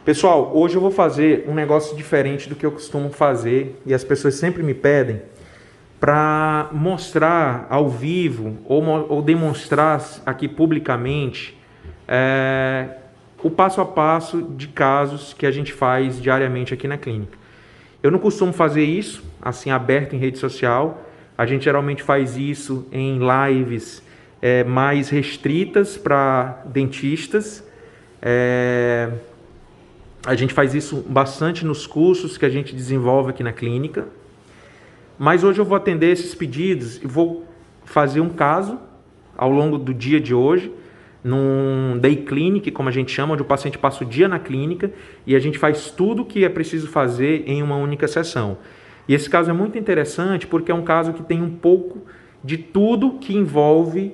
Pessoal, hoje eu vou fazer um negócio diferente do que eu costumo fazer e as pessoas sempre me pedem para mostrar ao vivo ou demonstrar aqui publicamente o passo a passo de casos que a gente faz diariamente aqui na clínica. Eu não costumo fazer isso assim aberto em rede social. A gente geralmente faz isso em lives mais restritas para dentistas. A gente faz isso bastante nos cursos que a gente desenvolve aqui na clínica. Mas hoje eu vou atender esses pedidos e vou fazer um caso ao longo do dia de hoje, num day clinic, como a gente chama, onde o paciente passa o dia na clínica e a gente faz tudo o que é preciso fazer em uma única sessão. E esse caso é muito interessante porque é um caso que tem um pouco de tudo que envolve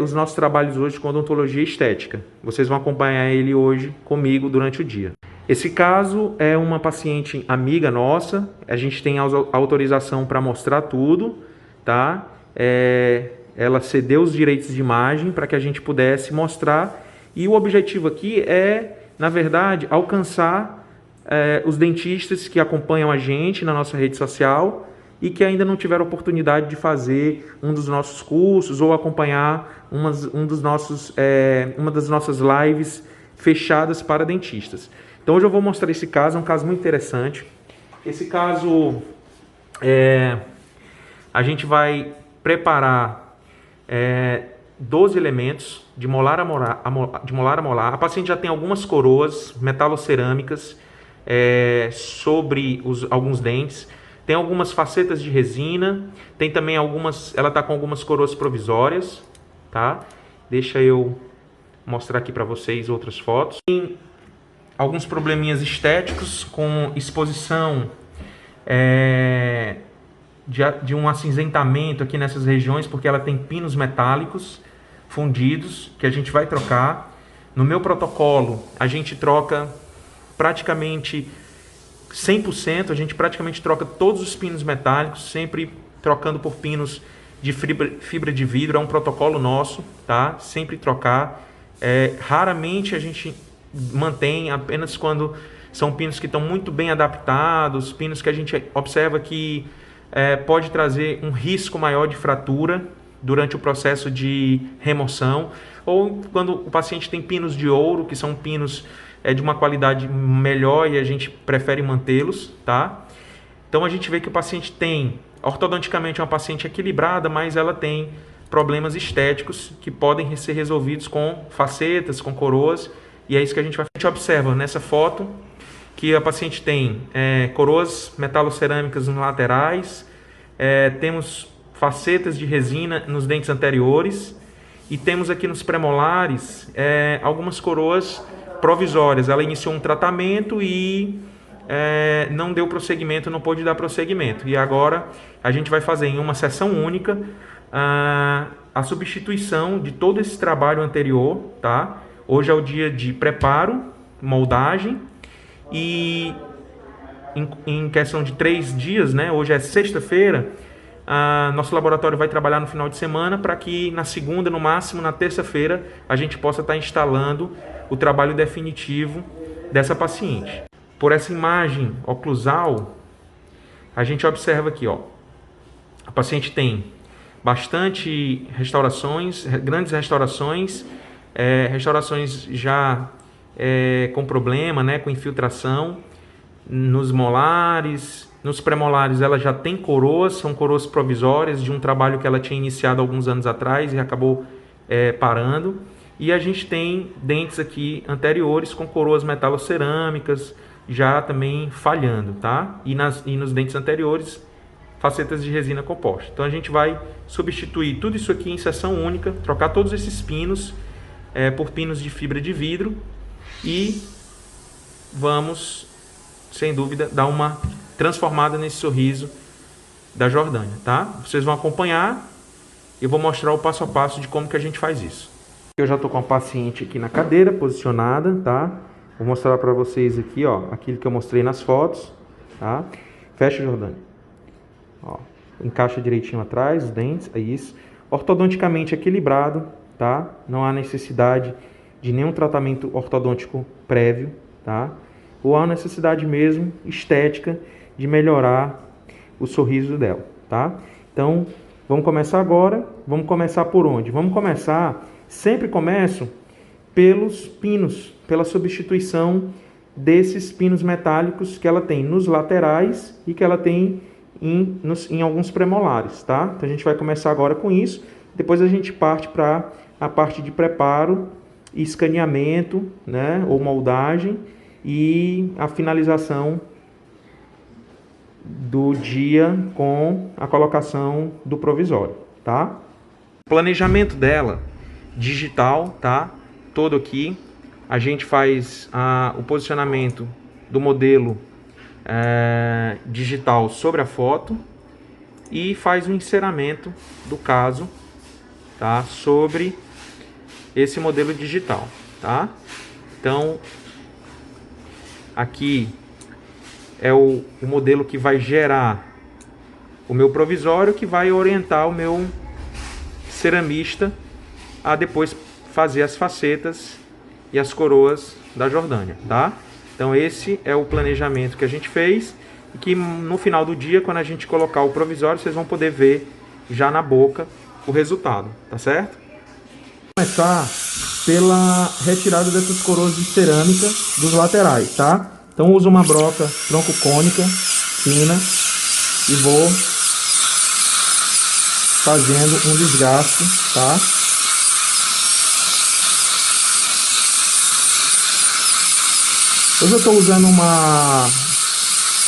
os nossos trabalhos hoje com odontologia estética. Vocês vão acompanhar ele hoje comigo durante o dia. Esse caso é uma paciente amiga nossa, a gente tem autorização para mostrar tudo, tá? Ela cedeu os direitos de imagem para que a gente pudesse mostrar e o objetivo aqui é, na verdade, alcançar os dentistas que acompanham a gente na nossa rede social e que ainda não tiveram oportunidade de fazer um dos nossos cursos ou acompanhar uma das nossas lives fechadas para dentistas. Então hoje eu vou mostrar esse caso, é um caso muito interessante. Esse caso, a gente vai preparar 12 elementos de molar a molar. A paciente já tem algumas coroas metalocerâmicas sobre alguns dentes. Tem algumas facetas de resina, tem também ela está com algumas coroas provisórias, tá? Deixa eu mostrar aqui para vocês outras fotos. Tem alguns probleminhas estéticos com exposição de um acinzentamento aqui nessas regiões, porque ela tem pinos metálicos fundidos que a gente vai trocar. No meu protocolo, a gente troca praticamente 100%, a gente praticamente troca todos os pinos metálicos, sempre trocando por pinos de fibra de vidro, é um protocolo nosso, tá? Sempre trocar. Raramente a gente mantém apenas quando são pinos que estão muito bem adaptados, pinos que a gente observa que pode trazer um risco maior de fratura durante o processo de remoção, ou quando o paciente tem pinos de ouro, que são pinos de uma qualidade melhor e a gente prefere mantê-los, tá? Então a gente vê que o paciente tem, ortodonticamente é uma paciente equilibrada, mas ela tem problemas estéticos que podem ser resolvidos com facetas, com coroas, e é isso que a gente observa nessa foto, que a paciente tem coroas metalocerâmicas nos laterais, temos facetas de resina nos dentes anteriores, e temos aqui nos premolares algumas coroas provisórias. Ela iniciou um tratamento e não deu prosseguimento, não pôde dar prosseguimento. E agora a gente vai fazer em uma sessão única a substituição de todo esse trabalho anterior, tá? Hoje é o dia de preparo, moldagem, e em questão de 3 dias, né? Hoje é sexta-feira, nosso laboratório vai trabalhar no final de semana para que na segunda, no máximo na terça-feira, a gente possa estar instalando o trabalho definitivo dessa paciente. Por essa imagem oclusal, a gente observa aqui, ó, a paciente tem bastante restaurações, grandes restaurações, restaurações já com problema, né, com infiltração nos molares, nos premolares ela já tem coroas, são coroas provisórias de um trabalho que ela tinha iniciado alguns anos atrás e acabou parando. E a gente tem dentes aqui anteriores com coroas metalocerâmicas já também falhando, tá? E nos dentes anteriores, facetas de resina composta. Então a gente vai substituir tudo isso aqui em sessão única, trocar todos esses pinos por pinos de fibra de vidro e vamos, sem dúvida, dar uma transformada nesse sorriso da Jordânia, tá? Vocês vão acompanhar e eu vou mostrar o passo a passo de como que a gente faz isso. Eu já estou com a paciente aqui na cadeira, posicionada, tá? Vou mostrar para vocês aqui, ó, aquilo que eu mostrei nas fotos, tá? Fecha, Jordânia. Ó, encaixa direitinho atrás, os dentes, é isso. Ortodonticamente equilibrado, tá? Não há necessidade de nenhum tratamento ortodôntico prévio, tá? ou há necessidade mesmo estética de melhorar o sorriso dela, tá? Então, vamos começar agora. Vamos começar por onde? Vamos começar, sempre começo pelos pinos, pela substituição desses pinos metálicos que ela tem nos laterais e que ela tem em alguns premolares, tá? Então a gente vai começar agora com isso, depois a gente parte para a parte de preparo, escaneamento, né, ou moldagem e a finalização do dia com a colocação do provisório, tá? Planejamento dela digital, tá? Todo aqui. A gente faz o posicionamento do modelo digital sobre a foto e faz o enceramento do caso, tá? Sobre esse modelo digital, tá? Então, aqui é o modelo que vai gerar o meu provisório, que vai orientar o meu ceramista a depois fazer as facetas e as coroas da Jordânia, tá? Então esse é o planejamento que a gente fez e que no final do dia, quando a gente colocar o provisório, vocês vão poder ver já na boca o resultado, tá certo? Vou começar pela retirada dessas coroas de cerâmica dos laterais, tá? Então uso uma broca tronco cônica fina e vou fazendo um desgaste, tá? Hoje eu estou usando uma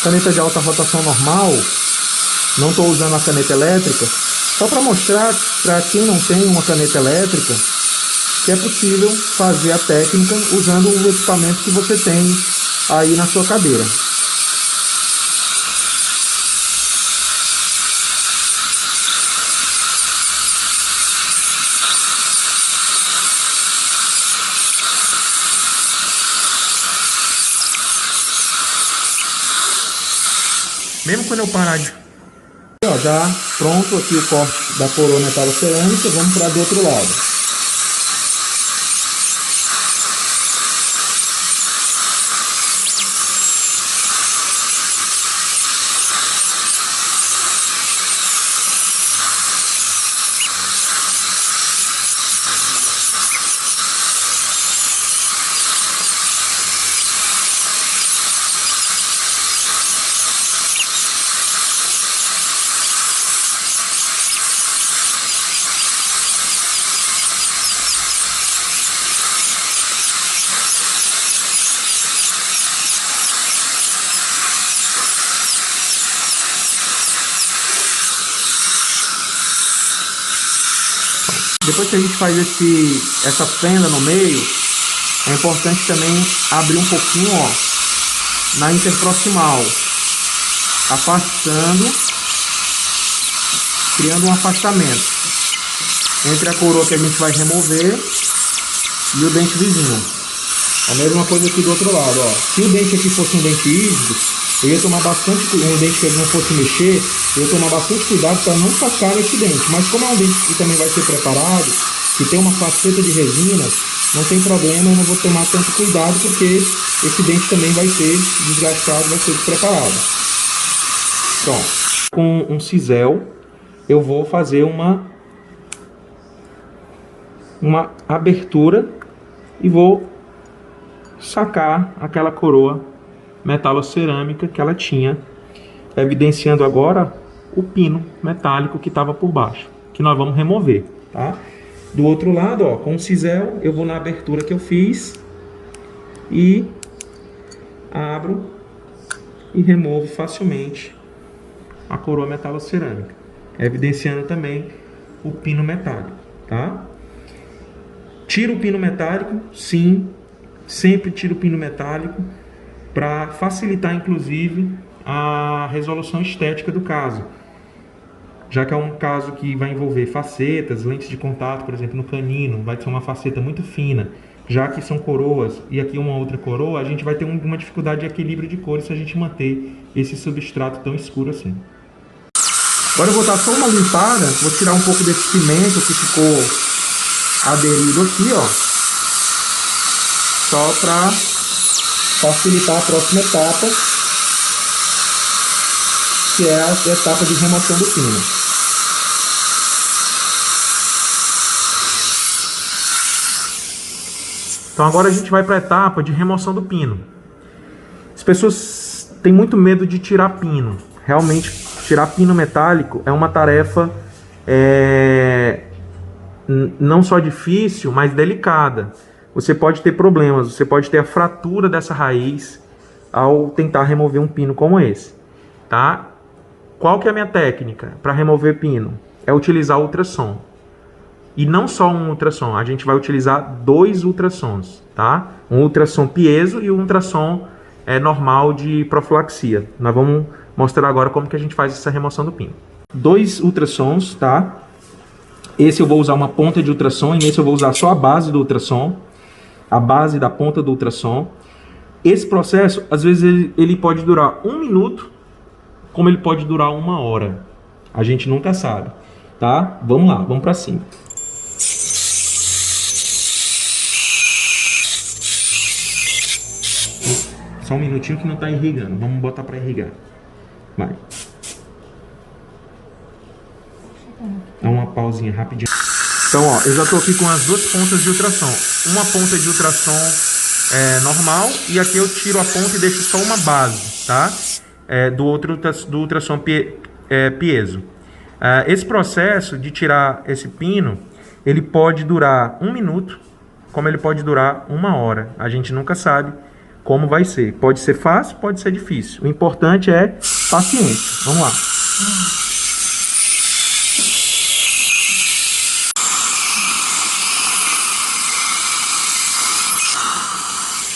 caneta de alta rotação normal, não estou usando a caneta elétrica, só para mostrar para quem não tem uma caneta elétrica que é possível fazer a técnica usando o equipamento que você tem aí na sua cadeira. Mesmo quando eu parar de... Ó, já pronto aqui o corte da coroa metalocerâmica, vamos para do outro lado. Depois que a gente faz essa fenda no meio, é importante também abrir um pouquinho, ó, na interproximal, afastando, criando um afastamento entre a coroa que a gente vai remover e o dente vizinho. A mesma coisa aqui do outro lado, ó. Se o dente aqui fosse um dente rígido, eu ia tomar bastante, um dente que ele não fosse mexer, eu ia tomar bastante cuidado para não sacar esse dente. Mas como é um dente que também vai ser preparado, que tem uma faceta de resina, não tem problema, eu não vou tomar tanto cuidado, porque esse dente também vai ser desgastado, vai ser preparado. Pronto. Com um cisel, eu vou fazer uma abertura e vou sacar aquela coroa metalocerâmica que ela tinha, evidenciando agora o pino metálico que estava por baixo, que nós vamos remover, tá? Do outro lado, ó, com o cisel, eu vou na abertura que eu fiz e abro e removo facilmente a coroa metalocerâmica, evidenciando também o pino metálico, tá? Tiro o pino metálico, sim, sempre tiro o pino metálico, para facilitar inclusive a resolução estética do caso, já que é um caso que vai envolver facetas, lentes de contato, por exemplo, no canino, vai ser uma faceta muito fina, já que são coroas e aqui uma outra coroa, a gente vai ter uma dificuldade de equilíbrio de cores se a gente manter esse substrato tão escuro assim. Agora eu vou dar só uma limpada, vou tirar um pouco desse pimento que ficou aderido aqui, ó, só para facilitar a próxima etapa, que é a etapa de remoção do pino. Então agora a gente vai para a etapa de remoção do pino. As pessoas têm muito medo de tirar pino. Realmente, tirar pino metálico é uma tarefa não só difícil, mas delicada. Você pode ter problemas, você pode ter a fratura dessa raiz ao tentar remover um pino como esse, tá? Qual que é a minha técnica para remover pino? É utilizar ultrassom. E não só um ultrassom, a gente vai utilizar 2 ultrassons, tá? Um ultrassom piezo e um ultrassom normal de profilaxia. Nós vamos mostrar agora como que a gente faz essa remoção do pino. 2 ultrassons, tá? Esse eu vou usar uma ponta de ultrassom e nesse eu vou usar só a base do ultrassom, a base da ponta do ultrassom. Esse processo, às vezes, ele pode durar 1 minuto, como ele pode durar 1 hora. A gente nunca sabe, tá? Vamos lá, vamos para cima. Só um minutinho que não está irrigando. Vamos botar para irrigar. Vai. Dá uma pausinha rapidinho. Então, ó, eu já estou aqui com as 2 pontas de ultrassom. Uma ponta de ultrassom normal e aqui eu tiro a ponta e deixo só uma base, tá? Do ultrassom piezo. Esse processo de tirar esse pino, ele pode durar 1 minuto, como ele pode durar 1 hora. A gente nunca sabe como vai ser. Pode ser fácil, pode ser difícil. O importante é paciência. Vamos lá.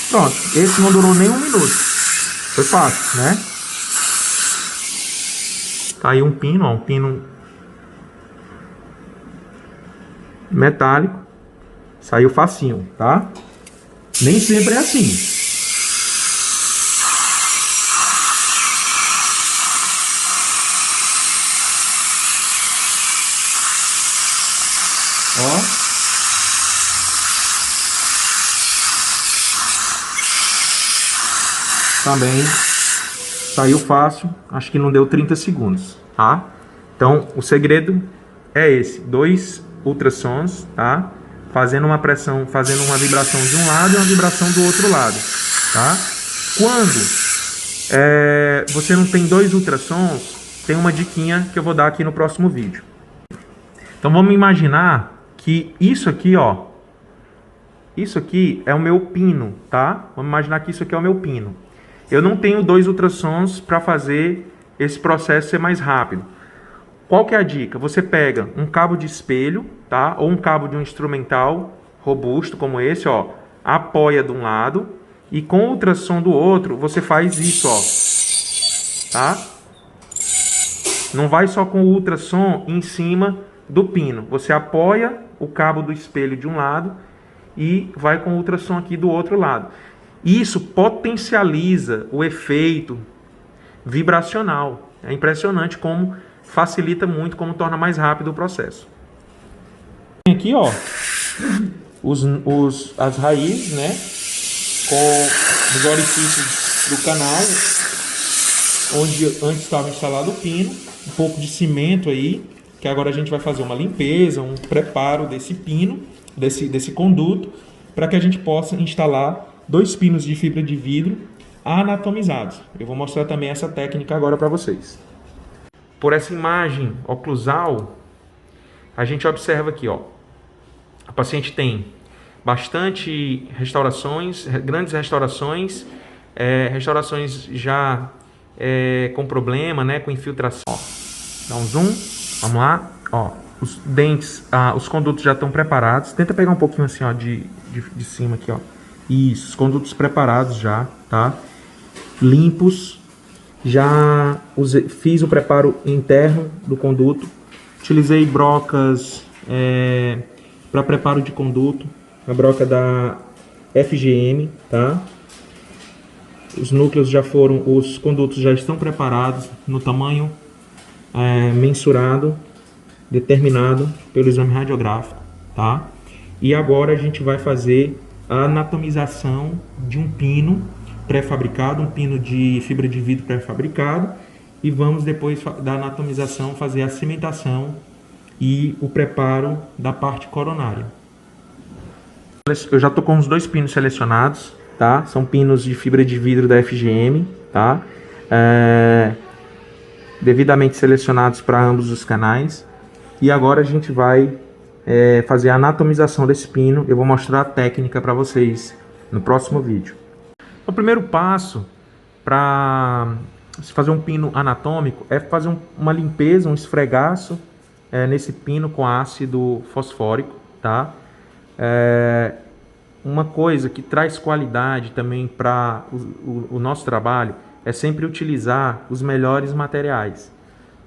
Pronto, esse não durou nem 1 minuto. Foi fácil, né? Tá aí um pino, ó, um pino metálico. Saiu facinho, tá? Nem sempre é assim. Ó. Também saiu fácil, acho que não deu 30 segundos, tá? Então, o segredo é esse, 2 ultrassons, tá? Fazendo uma pressão, fazendo uma vibração de um lado e uma vibração do outro lado, tá? Quando você não tem 2 ultrassons, tem uma diquinha que eu vou dar aqui no próximo vídeo. Então, vamos imaginar que isso aqui, ó, isso aqui é o meu pino, tá? Vamos imaginar que isso aqui é o meu pino. Eu não tenho 2 ultrassons para fazer esse processo ser mais rápido. Qual que é a dica? Você pega um cabo de espelho, tá? Ou um cabo de um instrumental robusto como esse, ó. Apoia de um lado e com o ultrassom do outro você faz isso, ó. Tá? Não vai só com o ultrassom em cima do pino. Você apoia o cabo do espelho de um lado e vai com o ultrassom aqui do outro lado. Isso potencializa o efeito vibracional. É impressionante como facilita muito, como torna mais rápido o processo. Aqui, ó, as raízes, né, com os orifícios do canal, onde antes estava instalado o pino, um pouco de cimento aí, que agora a gente vai fazer uma limpeza, um preparo desse pino, desse conduto, para que a gente possa instalar 2 pinos de fibra de vidro anatomizados. Eu vou mostrar também essa técnica agora para vocês. Por essa imagem oclusal, a gente observa aqui, ó, a paciente tem bastante restaurações, grandes restaurações, restaurações já com problema, né, com infiltração. Ó, dá um zoom, vamos lá, ó, os dentes, os condutos já estão preparados. Tenta pegar um pouquinho assim, ó, de cima aqui, ó. Isso, os condutos preparados já, tá? Limpos. Já fiz o preparo interno do conduto. Utilizei brocas para preparo de conduto. A broca da FGM, tá? Os núcleos já foram, os condutos já estão preparados no tamanho mensurado, determinado pelo exame radiográfico, tá? E agora a gente vai fazer a anatomização de um pino pré-fabricado, um pino de fibra de vidro pré-fabricado, e vamos depois da anatomização fazer a cimentação e o preparo da parte coronária. Eu já estou com os 2 pinos selecionados, tá? São pinos de fibra de vidro da FGM, tá? Devidamente selecionados para ambos os canais. E agora a gente vai fazer a anatomização desse pino. Eu vou mostrar a técnica para vocês no próximo vídeo. O primeiro passo para se fazer um pino anatômico é fazer uma limpeza, um esfregaço nesse pino com ácido fosfórico, tá? Uma coisa que traz qualidade também para o nosso trabalho é sempre utilizar os melhores materiais.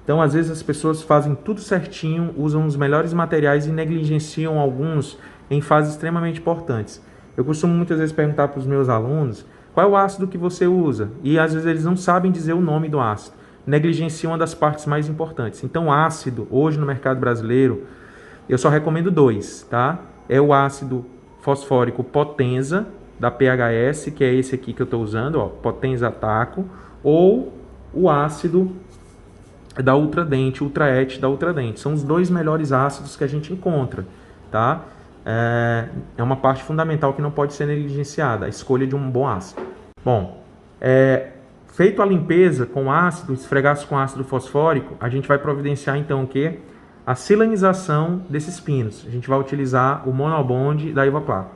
Então, às vezes as pessoas fazem tudo certinho, usam os melhores materiais e negligenciam alguns em fases extremamente importantes. Eu costumo muitas vezes perguntar para os meus alunos qual é o ácido que você usa, e às vezes eles não sabem dizer o nome do ácido, negligenciam uma das partes mais importantes. Então, ácido, hoje no mercado brasileiro, eu só recomendo 2, tá? É o ácido fosfórico Potenza, da PHS, que é esse aqui que eu estou usando, ó, Potenza Taco, ou o ácido da Ultradent, Ultraet da Ultradent. São os 2 melhores ácidos que a gente encontra, tá? É uma parte fundamental que não pode ser negligenciada, a escolha de um bom ácido. Bom, feito a limpeza com ácido, esfregaço com ácido fosfórico, a gente vai providenciar então o quê? A silanização desses pinos. A gente vai utilizar o monobond da Ivoclar.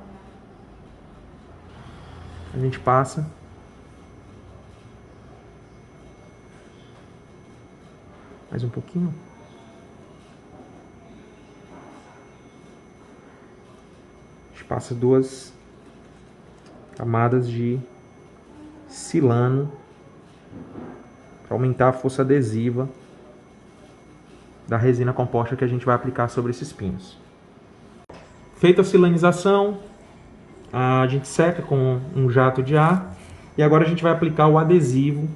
A gente passa mais um pouquinho. A gente passa 2 camadas de silano para aumentar a força adesiva da resina composta que a gente vai aplicar sobre esses pinos. Feita a silanização, a gente seca com um jato de ar e agora a gente vai aplicar o adesivo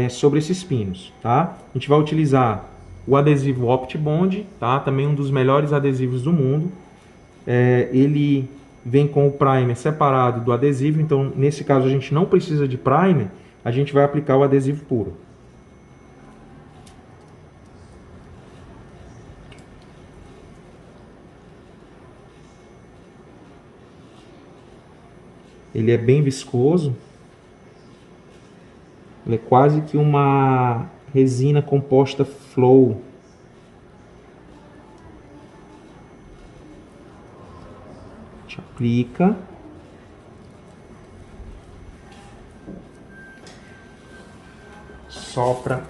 sobre esses pinos, tá? A gente vai utilizar o adesivo OptiBond, tá? Também um dos melhores adesivos do mundo. Ele vem com o primer separado do adesivo, então nesse caso a gente não precisa de primer, a gente vai aplicar o adesivo puro. Ele é bem viscoso, ele é quase que uma resina composta flow. A gente aplica. Sopra.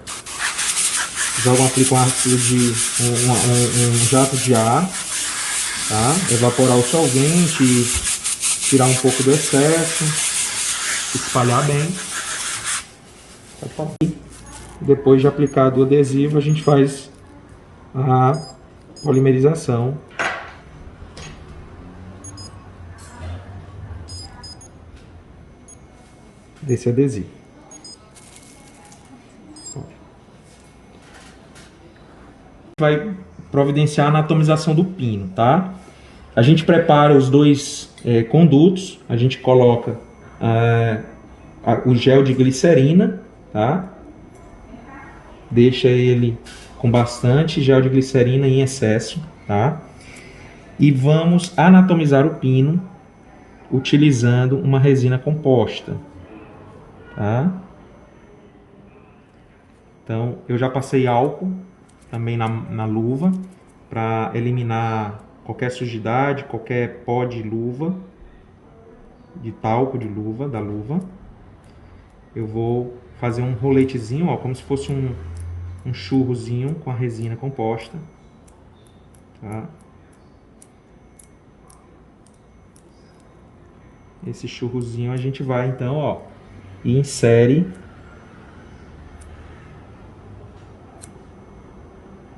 Aplica um ácido de um jato de ar, tá? Evaporar o solvente, tirar um pouco do excesso, espalhar bem. Depois de aplicado o adesivo, a gente faz a polimerização desse adesivo. Vai providenciar a anatomização do pino, tá? A gente prepara os 2 condutos, a gente coloca o gel de glicerina, tá? Deixa ele com bastante gel de glicerina em excesso, tá? E vamos anatomizar o pino utilizando uma resina composta, tá? Então, eu já passei álcool também na luva para eliminar qualquer sujidade, qualquer pó de luva, de talco de luva, da luva. Eu vou fazer um roletezinho, ó, como se fosse um churrozinho com a resina composta, tá? Esse churrozinho a gente vai então, ó, e insere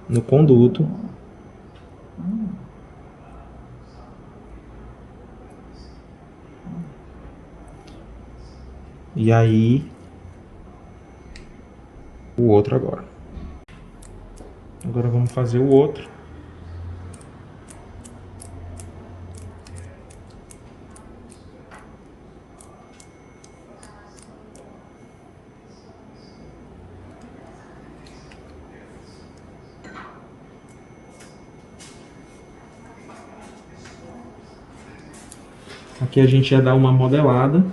no conduto. E aí o outro agora. Agora vamos fazer o outro. Aqui a gente já dá uma modelada.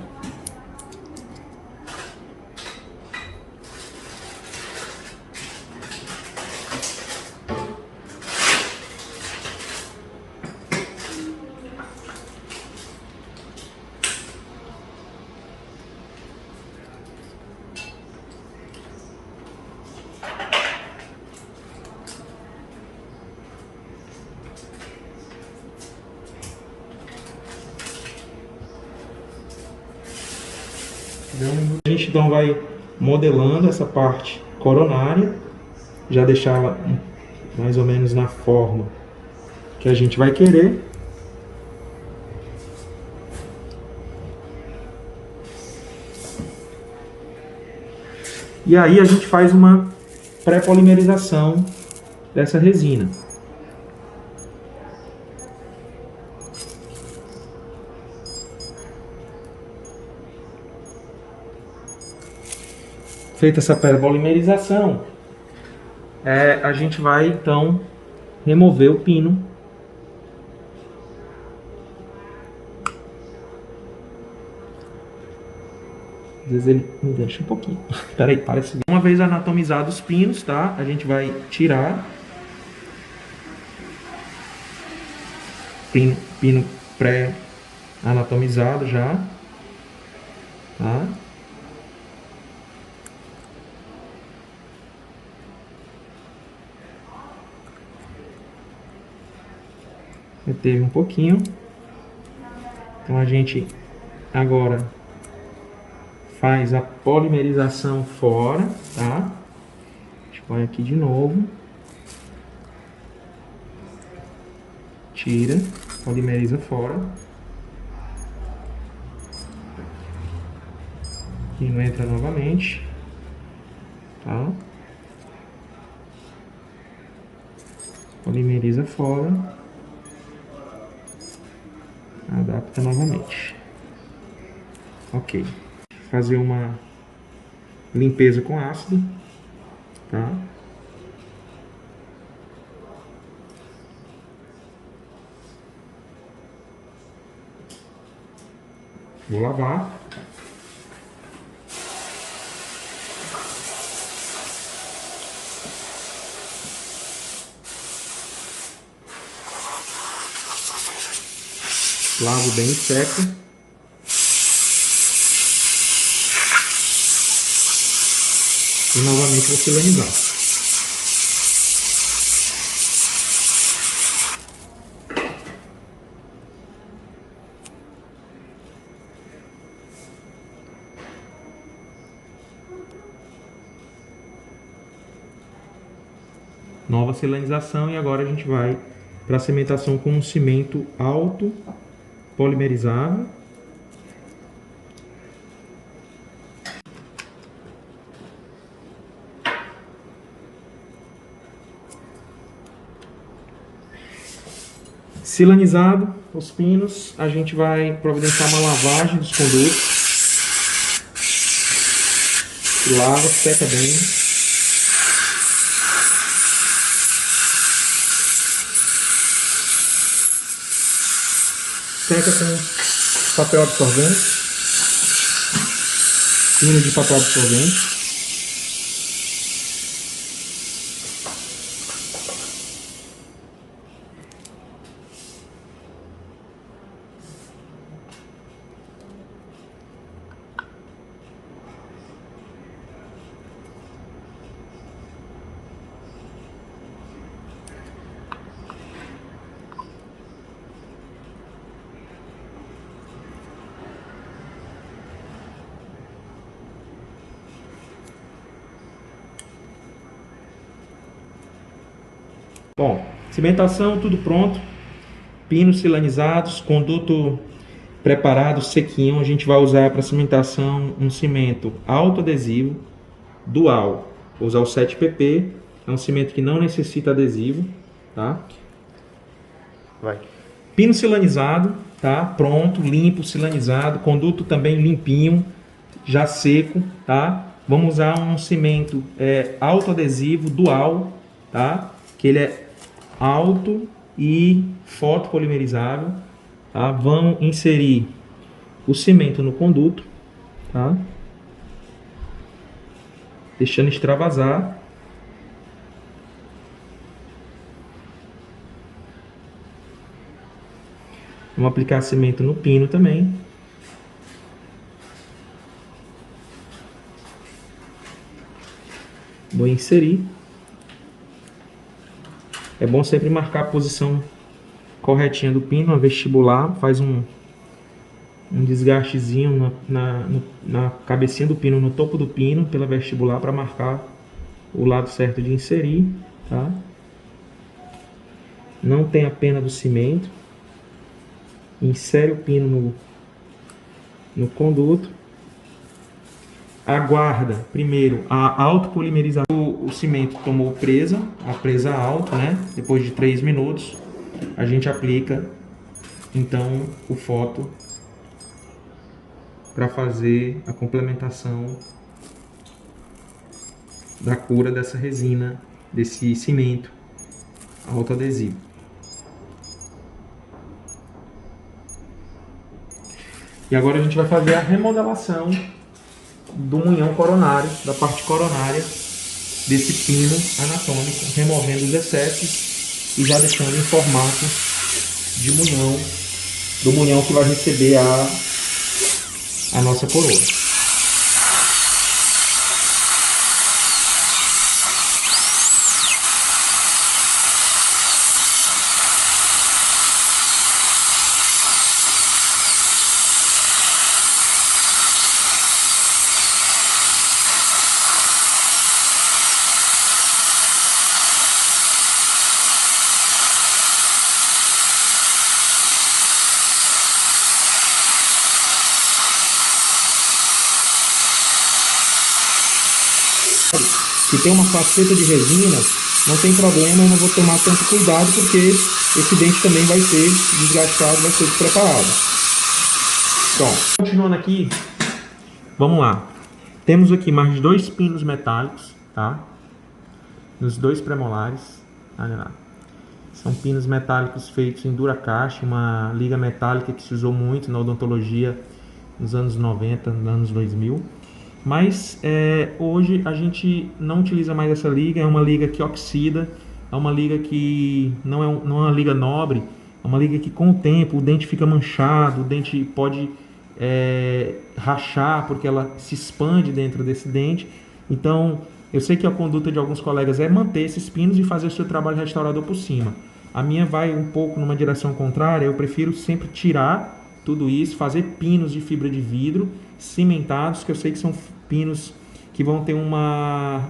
A gente então vai modelando essa parte coronária, já deixá-la mais ou menos na forma que a gente vai querer. E aí a gente faz uma pré-polimerização dessa resina. Feita essa pré-polimerização, a gente vai então remover o pino. Às vezes ele me deixa um pouquinho. Espera aí, parece. Uma vez anatomizados os pinos, tá? A gente vai tirar. Pino pré-anatomizado já. Tá? Reteve um pouquinho. Então a gente agora faz a polimerização fora, tá? A gente põe aqui de novo. Tira, polimeriza fora. E não entra novamente, tá? Polimeriza fora. Adapta novamente. Ok. Fazer uma limpeza com ácido, tá? Vou lavar. Lavo bem seco. E novamente vou silanizar. Nova silanização, e agora a gente vai para a cimentação com um cimento alto polimerizável. Silanizado os pinos, a gente vai providenciar uma lavagem dos condutos. Lava, seca bem. Seca com papel absorvente. Pino de papel absorvente. Bom, cimentação tudo pronto, pinos silanizados, conduto preparado, sequinho. A gente vai usar para cimentação um cimento autoadesivo, dual. Vou usar o 7PP, é um cimento que não necessita adesivo, tá? Vai. Pino silanizado, tá? Pronto, limpo, silanizado, conduto também limpinho, já seco, tá? Vamos usar um cimento autoadesivo, dual, tá? Que ele é alto e fotopolimerizável, tá? Vamos inserir o cimento no conduto, tá? Deixando extravasar. Vamos aplicar cimento no pino também. Vou inserir. É bom sempre marcar a posição corretinha do pino, a vestibular, faz um desgastezinho na cabecinha do pino, no topo do pino, pela vestibular, para marcar o lado certo de inserir, tá? Não tem a pena do cimento. Insere o pino no conduto. Aguarda primeiro a autopolimerização. O cimento tomou presa, a presa alta, né? Depois de 3 minutos, a gente aplica então o foto para fazer a complementação da cura dessa resina, desse cimento autoadesivo. E agora a gente vai fazer a remodelação do munhão coronário, da parte coronária desse pino anatômico, removendo os excessos e já deixando em formato de munhão, do munhão que vai receber a nossa coroa. Se tem uma faceta de resina, não tem problema, eu não vou tomar tanto cuidado, porque esse dente também vai ser desgastado, vai ser despreparado. Pronto. Continuando aqui, vamos lá. Temos aqui mais 2 pinos metálicos, tá? Nos 2 premolares, olha lá. São pinos metálicos feitos em Duracaste, uma liga metálica que se usou muito na odontologia nos anos 90, nos anos 2000. Mas hoje a gente não utiliza mais essa liga, é uma liga que oxida, é uma liga que não é uma liga nobre, é uma liga que com o tempo o dente fica manchado, o dente pode rachar porque ela se expande dentro desse dente. Então eu sei que a conduta de alguns colegas é manter esses pinos e fazer o seu trabalho restaurador por cima. A minha vai um pouco numa direção contrária, eu prefiro sempre tirar tudo isso, fazer pinos de fibra de vidro cimentados, que eu sei que são pinos que vão ter uma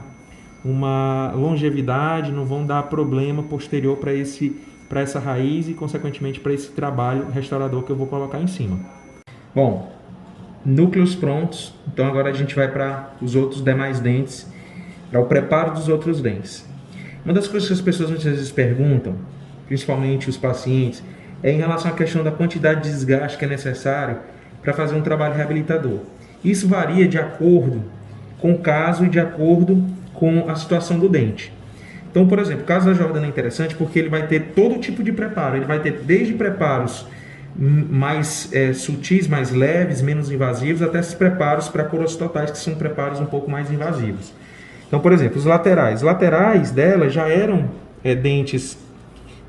longevidade, não vão dar problema posterior para essa raiz e, consequentemente, para esse trabalho restaurador que eu vou colocar em cima. Bom, núcleos prontos, então agora a gente vai para os outros demais dentes, para o preparo dos outros dentes. Uma das coisas que as pessoas muitas vezes perguntam, principalmente os pacientes, é em relação à questão da quantidade de desgaste que é necessário para fazer um trabalho reabilitador. Isso varia de acordo com o caso e de acordo com a situação do dente. Então, por exemplo, o caso da Jordana é interessante porque ele vai ter todo tipo de preparo. Ele vai ter desde preparos mais sutis, mais leves, menos invasivos, até esses preparos para coroas totais, que são preparos um pouco mais invasivos. Então, por exemplo, os laterais dela já eram dentes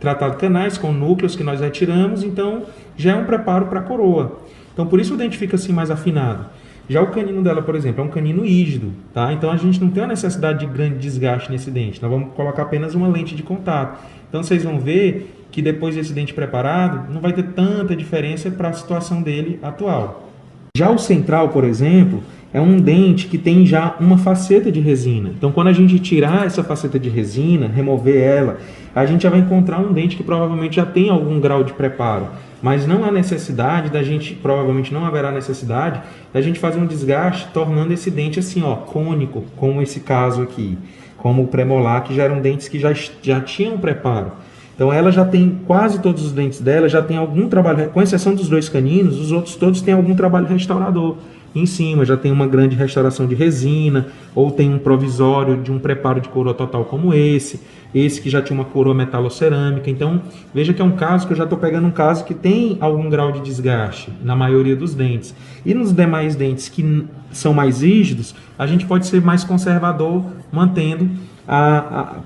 tratados canais com núcleos que nós retiramos, então já é um preparo para coroa. Então, por isso o dente fica assim mais afinado. Já o canino dela, por exemplo, é um canino rígido, tá? Então a gente não tem uma necessidade de grande desgaste nesse dente. Nós vamos colocar apenas uma lente de contato. Então vocês vão ver que depois desse dente preparado, não vai ter tanta diferença para a situação dele atual. Já o central, por exemplo, é um dente que tem já uma faceta de resina. Então quando a gente tirar essa faceta de resina, remover ela, a gente já vai encontrar um dente que provavelmente já tem algum grau de preparo. Mas não há necessidade da gente, provavelmente não haverá necessidade da gente fazer um desgaste tornando esse dente assim, ó, cônico, como esse caso aqui, como o premolar, que já eram dentes que já tinham preparo. Então ela já tem, quase todos os dentes dela já tem algum trabalho, com exceção dos 2 caninos, os outros todos têm algum trabalho restaurador. em cima já tem uma grande restauração de resina, ou tem um provisório de um preparo de coroa total como esse que já tinha uma coroa metalocerâmica. Então, veja que é um caso que eu já estou pegando um caso que tem algum grau de desgaste na maioria dos dentes. E nos demais dentes que são mais rígidos, a gente pode ser mais conservador, mantendo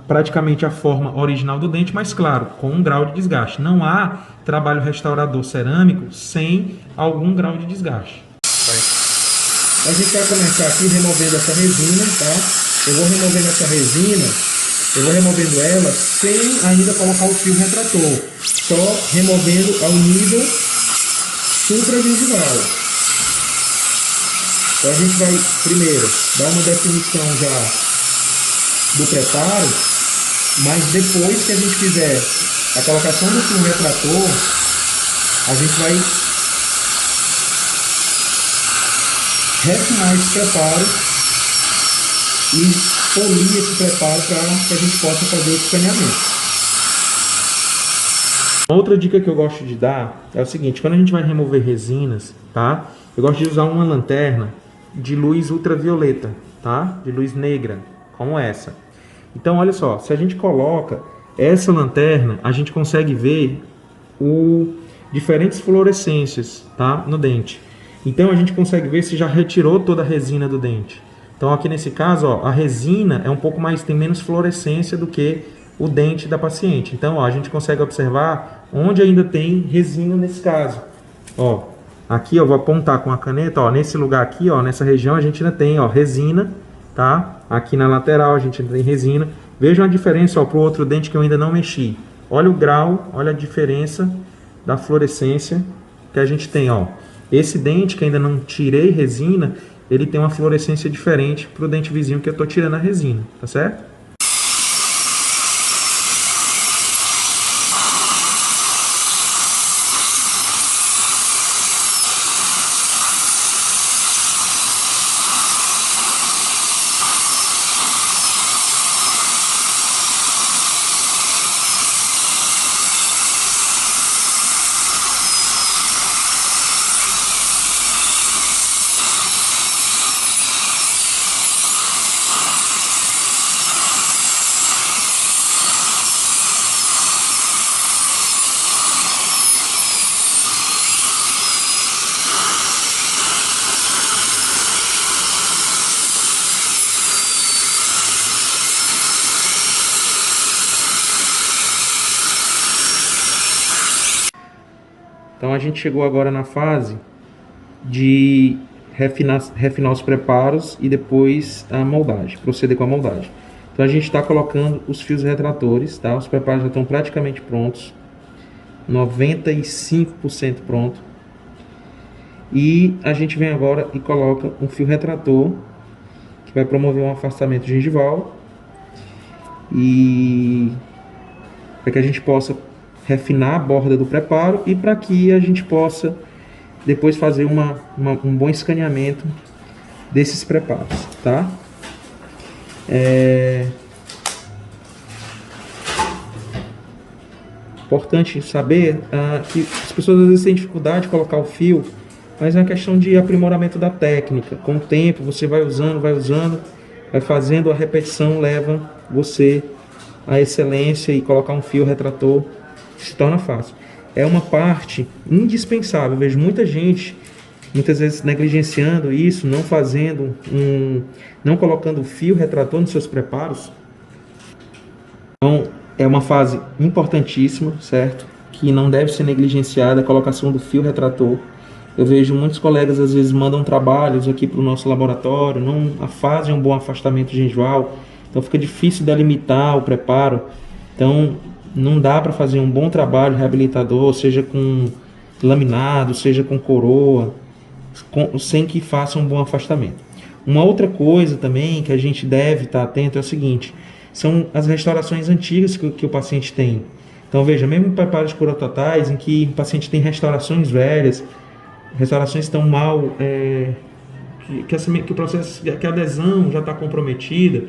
praticamente a forma original do dente, mas claro, com um grau de desgaste. Não há trabalho restaurador cerâmico sem algum grau de desgaste. A gente vai começar aqui removendo essa resina, tá? Eu vou removendo essa resina, eu vou removendo ela sem ainda colocar o fio retrator, só removendo ao nível supragengival. Então a gente vai primeiro dar uma definição já do preparo, mas depois que a gente fizer a colocação do fio retrator, a gente vai refinar esse preparo e polir esse preparo para que a gente possa fazer o escaneamento. Outra dica que eu gosto de dar é o seguinte: quando a gente vai remover resinas, tá? Eu gosto de usar uma lanterna de luz ultravioleta, tá? De luz negra, como essa. Então, olha só, se a gente coloca essa lanterna, a gente consegue ver diferentes fluorescências, tá? No dente. Então, a gente consegue ver se já retirou toda a resina do dente. Então, aqui nesse caso, ó, a resina é um pouco mais, tem menos fluorescência do que o dente da paciente. Então, ó, a gente consegue observar onde ainda tem resina nesse caso. Ó, aqui eu vou apontar com a caneta, ó, nesse lugar aqui, ó, nessa região a gente ainda tem, ó, resina, tá? Aqui na lateral a gente ainda tem resina. Vejam a diferença, ó, pro outro dente que eu ainda não mexi. Olha o grau, olha a diferença da fluorescência que a gente tem, ó. Esse dente que ainda não tirei resina, ele tem uma fluorescência diferente pro dente vizinho que eu tô tirando a resina, tá certo? Então a gente chegou agora na fase de refinar os preparos e depois a moldagem, proceder com a moldagem. Então a gente está colocando os fios retratores, tá? Os preparos já estão praticamente prontos, 95% pronto. E a gente vem agora e coloca um fio retrator que vai promover um afastamento gengival e para que a gente possa refinar a borda do preparo e para que a gente possa depois fazer um bom escaneamento desses preparos, tá? Importante saber que as pessoas às vezes têm dificuldade de colocar o fio, mas é uma questão de aprimoramento da técnica. Com o tempo você vai usando, vai fazendo, a repetição leva você à excelência e colocar um fio retrator se torna fácil. É uma parte indispensável. Eu vejo muita gente, muitas vezes negligenciando isso, não fazendo não colocando fio retrator nos seus preparos. Então, é uma fase importantíssima, certo? Que não deve ser negligenciada, a colocação do fio retrator. Eu vejo muitos colegas às vezes mandam trabalhos aqui para o nosso laboratório, não fazem um bom afastamento gengival, então fica difícil delimitar o preparo. Então, não dá para fazer um bom trabalho reabilitador, seja com laminado, seja com coroa, sem que faça um bom afastamento. Uma outra coisa também que a gente deve estar atento é o seguinte: são as restaurações antigas que o paciente tem. Então veja, mesmo em preparos de coroa totais, em que o paciente tem restaurações velhas, restaurações estão mal, que o processo, que a adesão já está comprometida,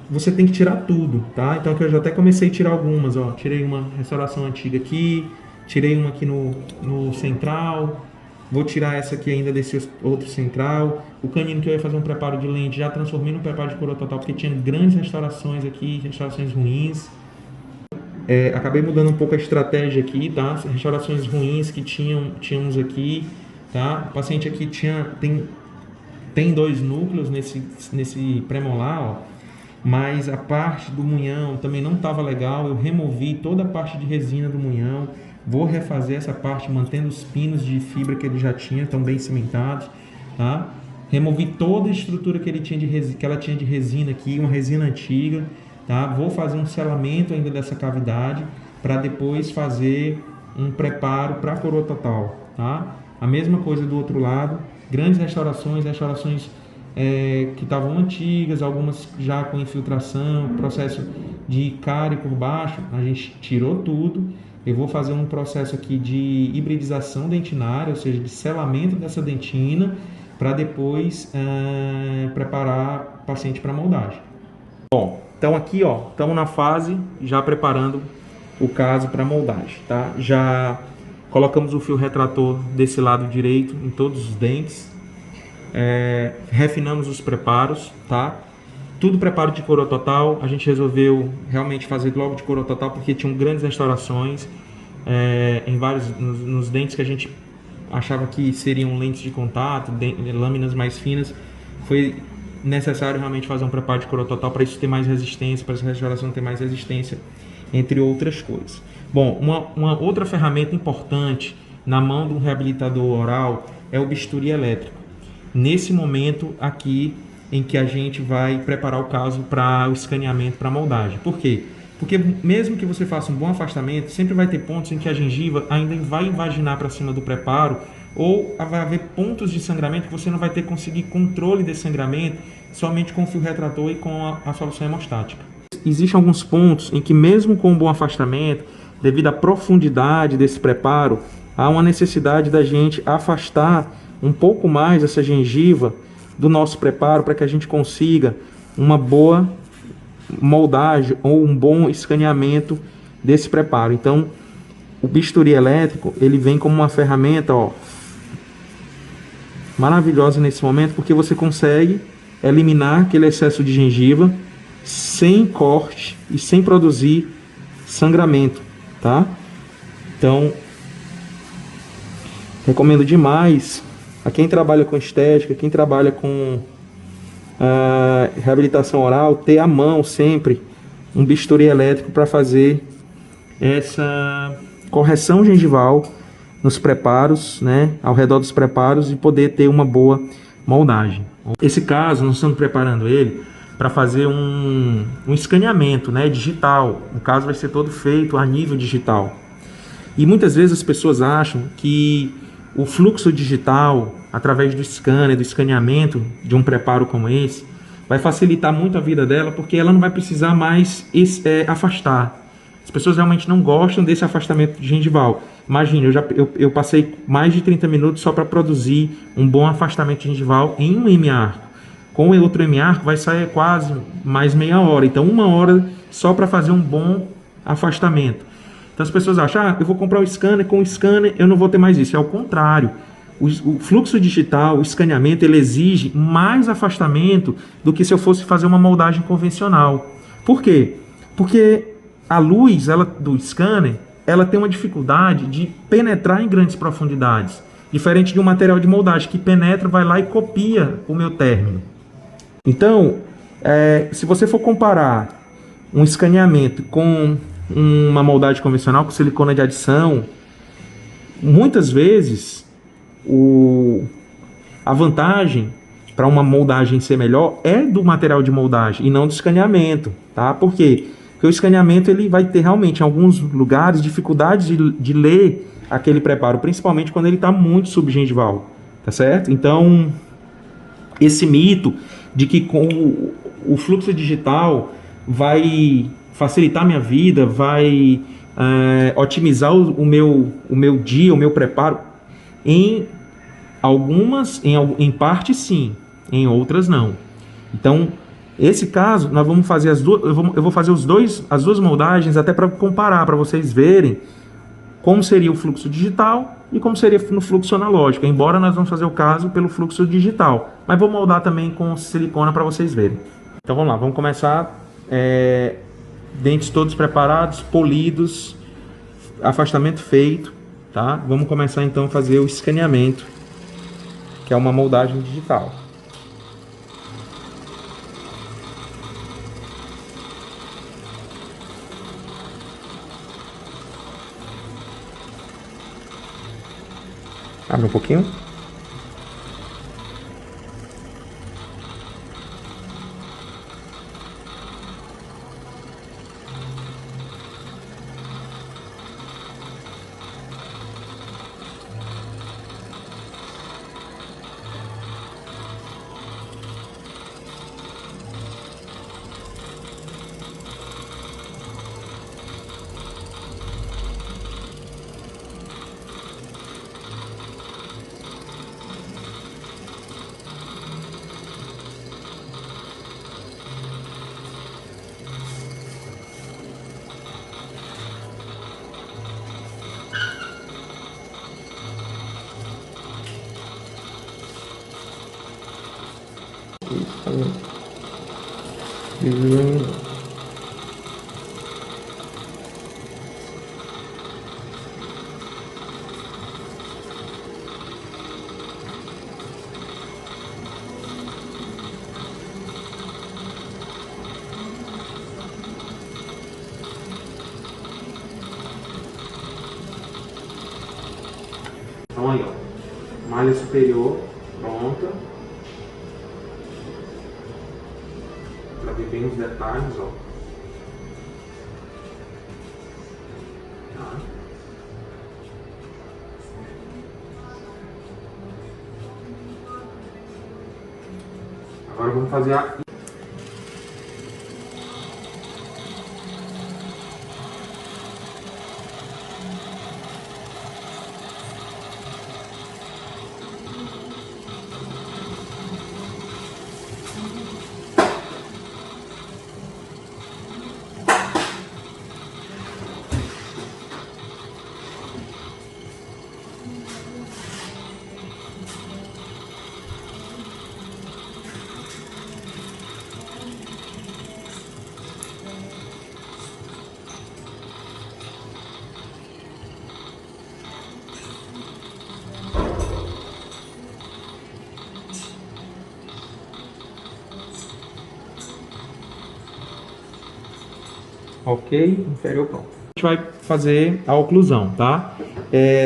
você tem que tirar tudo, tá? Então aqui eu já até comecei a tirar algumas, ó. Tirei uma restauração antiga aqui, tirei uma aqui no central, Vou tirar essa aqui ainda desse outro central. O canino que eu ia fazer um preparo de lente, já transformei num preparo de coroa total, porque tinha grandes restaurações aqui, restaurações ruins. Acabei mudando um pouco a estratégia aqui, tá? Restaurações ruins que tínhamos aqui, tá? O paciente aqui tem 2 núcleos nesse premolar, ó. Mas a parte do munhão também não estava legal. Eu removi toda a parte de resina do munhão. Vou refazer essa parte mantendo os pinos de fibra que ele já tinha, estão bem cimentados, tá? Removi toda a estrutura que ela tinha de resina aqui, uma resina antiga, tá? Vou fazer um selamento ainda dessa cavidade para depois fazer um preparo para a coroa total, tá? A mesma coisa do outro lado, grandes restaurações que estavam antigas, algumas já com infiltração, processo de cárie por baixo, a gente tirou tudo. Eu vou fazer um processo aqui de hibridização dentinária, ou seja, de selamento dessa dentina, para depois preparar o paciente para moldagem. Bom, então aqui, ó, estamos na fase já preparando o caso para moldagem, tá? Já colocamos o fio retrator desse lado direito em todos os dentes, refinamos os preparos, tá? Tudo preparo de coroa total. A gente resolveu realmente fazer logo de coroa total porque tinham grandes restaurações nos dentes que a gente achava que seriam lentes de contato, lâminas mais finas. Foi necessário realmente fazer um preparo de coroa total para isso ter mais resistência, para essa restauração ter mais resistência, entre outras coisas. Bom, uma outra ferramenta importante na mão de um reabilitador oral é o bisturi elétrico. Nesse momento aqui em que a gente vai preparar o caso para o escaneamento, para a moldagem. Por quê? Porque mesmo que você faça um bom afastamento, sempre vai ter pontos em que a gengiva ainda vai invaginar para cima do preparo, ou vai haver pontos de sangramento que você não vai ter conseguir controle desse sangramento somente com o fio retrator e com a solução hemostática. Existem alguns pontos em que mesmo com um bom afastamento, devido à profundidade desse preparo, há uma necessidade da gente afastar um pouco mais essa gengiva do nosso preparo para que a gente consiga uma boa moldagem ou um bom escaneamento desse preparo. Então, o bisturi elétrico, ele vem como uma ferramenta, ó, maravilhosa nesse momento, porque você consegue eliminar aquele excesso de gengiva sem corte e sem produzir sangramento, tá? Então, recomendo demais a quem trabalha com estética, quem trabalha com reabilitação oral, ter à mão sempre um bisturi elétrico para fazer essa correção gengival nos preparos, né, ao redor dos preparos, e poder ter uma boa moldagem. Esse caso, nós estamos preparando ele para fazer um escaneamento, né, digital. O caso vai ser todo feito a nível digital. E muitas vezes as pessoas acham que o fluxo digital, através do scanner, do escaneamento de um preparo como esse, vai facilitar muito a vida dela, porque ela não vai precisar mais afastar. As pessoas realmente não gostam desse afastamento gengival. Imagina, eu passei mais de 30 minutos só para produzir um bom afastamento gengival em um hemiarco. Com o outro hemiarco vai sair quase mais meia hora. Então, 1 hora só para fazer um bom afastamento. Então as pessoas acham, eu vou comprar o scanner, com o scanner eu não vou ter mais isso. É o contrário. O fluxo digital, o escaneamento, ele exige mais afastamento do que se eu fosse fazer uma moldagem convencional. Por quê? Porque a luz do scanner, ela tem uma dificuldade de penetrar em grandes profundidades. Diferente de um material de moldagem que penetra, vai lá e copia o meu término. Então, se você for comparar um escaneamento com uma moldagem convencional, com silicona de adição, muitas vezes a vantagem para uma moldagem ser melhor é do material de moldagem e não do escaneamento, tá? Por quê? Porque o escaneamento ele vai ter realmente em alguns lugares dificuldade de ler aquele preparo, principalmente quando ele está muito subgengival, tá certo? Então, esse mito de que com o fluxo digital vai facilitar minha vida, vai otimizar o meu dia, o meu preparo, em parte sim, em outras não. Então, esse caso, nós vamos fazer eu vou fazer as duas moldagens até para comparar, para vocês verem como seria o fluxo digital e como seria no fluxo analógico, embora nós vamos fazer o caso pelo fluxo digital, mas vou moldar também com silicona para vocês verem. Então vamos lá, vamos começar, dentes todos preparados, polidos, afastamento feito, tá? Vamos começar então a fazer o escaneamento, que é uma moldagem digital. Abre um pouquinho. Então aí, ó, malha superior pronta. Para ver bem os detalhes, ó. Tá. Agora vamos fazer a... Ok, inferior pronto. A gente vai fazer a oclusão, tá?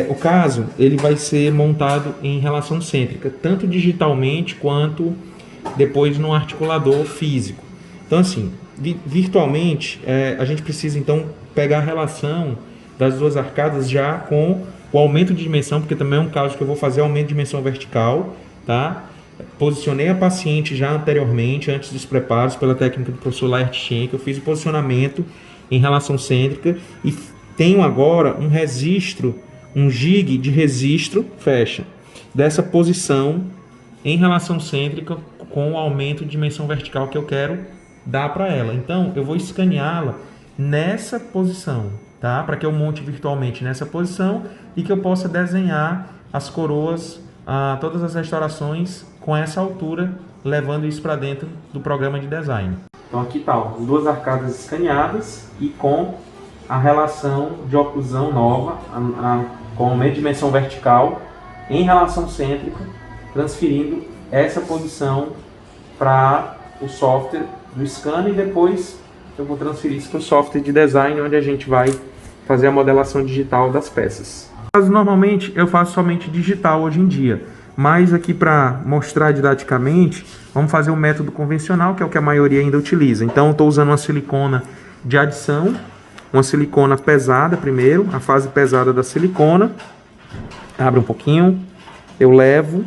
O caso, ele vai ser montado em relação cêntrica, tanto digitalmente quanto depois no articulador físico. Então assim, virtualmente, a gente precisa então pegar a relação das duas arcadas já com o aumento de dimensão, porque também é um caso que eu vou fazer aumento de dimensão vertical, tá? Posicionei a paciente já anteriormente, antes dos preparos, pela técnica do professor Laertes, que eu fiz o posicionamento em relação cêntrica e tenho agora um registro, um jig de registro, fecha, dessa posição em relação cêntrica com o aumento de dimensão vertical que eu quero dar para ela. Então, eu vou escaneá-la nessa posição, tá? Para que eu monte virtualmente nessa posição e que eu possa desenhar as coroas, todas as restaurações com essa altura, levando isso para dentro do programa de design. Então aqui está, as duas arcadas escaneadas e com a relação de oclusão nova, com aumento de dimensão vertical em relação cêntrica, transferindo essa posição para o software do scanner e depois eu vou transferir isso para o software de design, onde a gente vai fazer a modelação digital das peças. Normalmente eu faço somente digital hoje em dia, mas aqui para mostrar didaticamente, vamos fazer um método convencional, que é o que a maioria ainda utiliza. Então estou usando uma silicona de adição, uma silicona pesada primeiro, a fase pesada da silicona. Abre um pouquinho, eu levo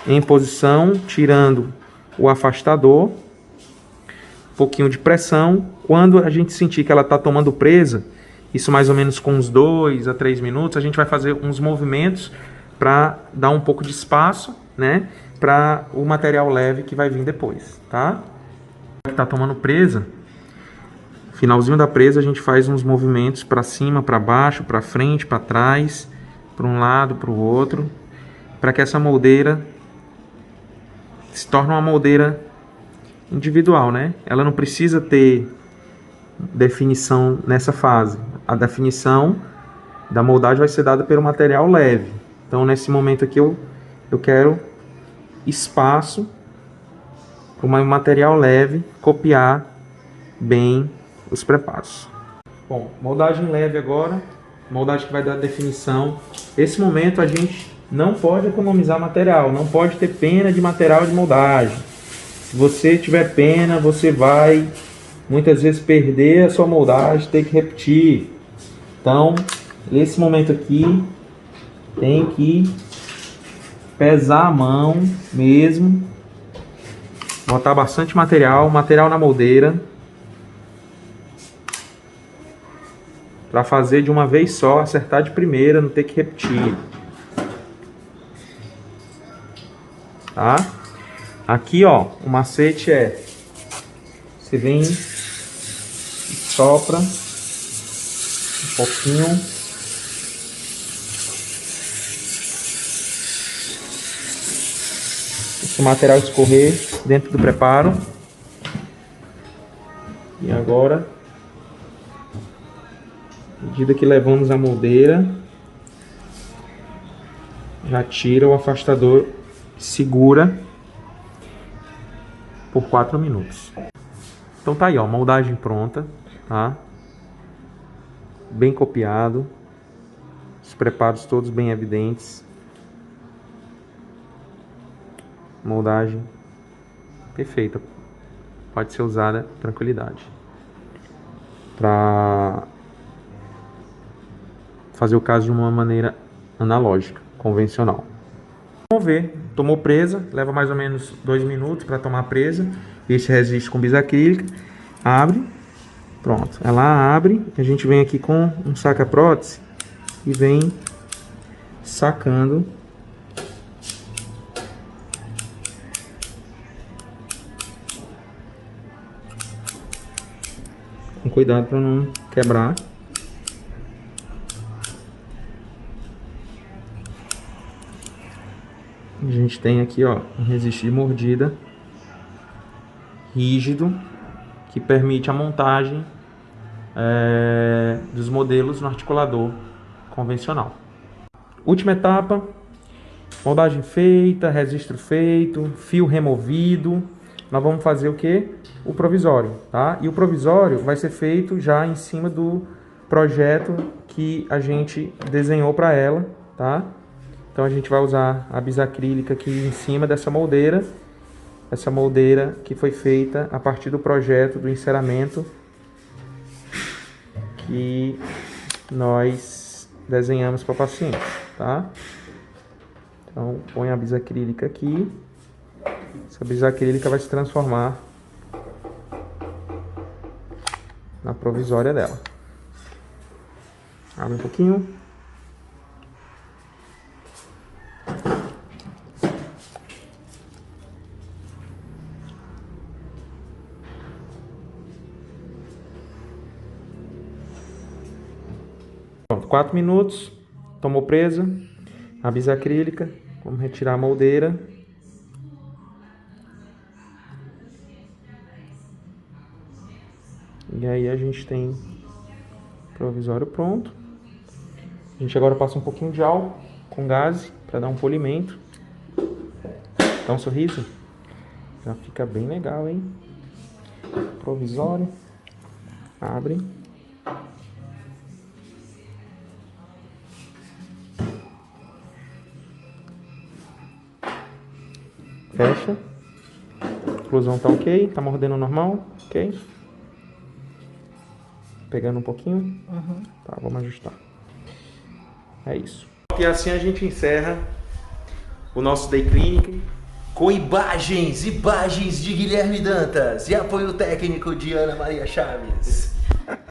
em posição, tirando o afastador, um pouquinho de pressão. Quando a gente sentir que ela está tomando presa, isso mais ou menos com uns 2 a 3 minutos, a gente vai fazer uns movimentos para dar um pouco de espaço, né, para o material leve que vai vir depois, tá? Que está tomando presa, finalzinho da presa a gente faz uns movimentos para cima, para baixo, para frente, para trás, para um lado, para o outro, para que essa moldeira se torne uma moldeira individual, né? Ela não precisa ter definição nessa fase. A definição da moldagem vai ser dada pelo material leve. Então, nesse momento aqui, eu quero espaço para um material leve copiar bem os preparos. Bom, moldagem leve agora, moldagem que vai dar definição. Esse momento a gente não pode economizar material, não pode ter pena de material de moldagem. Se você tiver pena, você vai muitas vezes perder a sua moldagem, ter que repetir. Então, nesse momento aqui, tem que pesar a mão mesmo, botar bastante material na moldeira, para fazer de uma vez só, acertar de primeira, não ter que repetir. Tá? Aqui, ó, o macete é: você vem, sopra um pouquinho, deixa o material escorrer dentro do preparo. E agora, à medida que levamos a moldeira, já tira o afastador, segura por 4 minutos. Então tá aí, ó, moldagem pronta, tá? Bem copiado, os preparos todos bem evidentes. Moldagem perfeita, pode ser usada com tranquilidade para fazer o caso de uma maneira analógica, convencional. Vamos ver, tomou presa, leva mais ou menos 2 minutos para tomar presa. Esse resiste com bisacrílica, abre, pronto, ela abre. A gente vem aqui com um saca-prótese e vem sacando com cuidado para não quebrar. A gente tem aqui, ó, um resiste de mordida rígido que permite a montagem dos modelos no articulador convencional. Última etapa: moldagem feita, registro feito, fio removido. Nós vamos fazer o que? O provisório, tá? E o provisório vai ser feito já em cima do projeto que a gente desenhou para ela, tá? Então a gente vai usar a bisacrílica aqui em cima dessa moldeira. Essa moldeira que foi feita a partir do projeto do enceramento que nós desenhamos para o paciente, tá? Então põe a bisacrílica aqui. Essa bisacrílica vai se transformar na provisória dela. Abre um pouquinho. Pronto, 4 minutos. Tomou presa a bisacrílica. Vamos retirar a moldeira. E aí a gente tem o provisório pronto. A gente agora passa um pouquinho de álcool com gás para dar um polimento. Dá um sorriso. Já fica bem legal, hein? Provisório. Abre. Fecha. A oclusão tá ok. Tá mordendo normal. Ok. Pegando um pouquinho. Tá, vamos ajustar. É isso. E assim a gente encerra o nosso Day Clinic com imagens de Guilherme Dantas e apoio técnico de Ana Maria Chaves.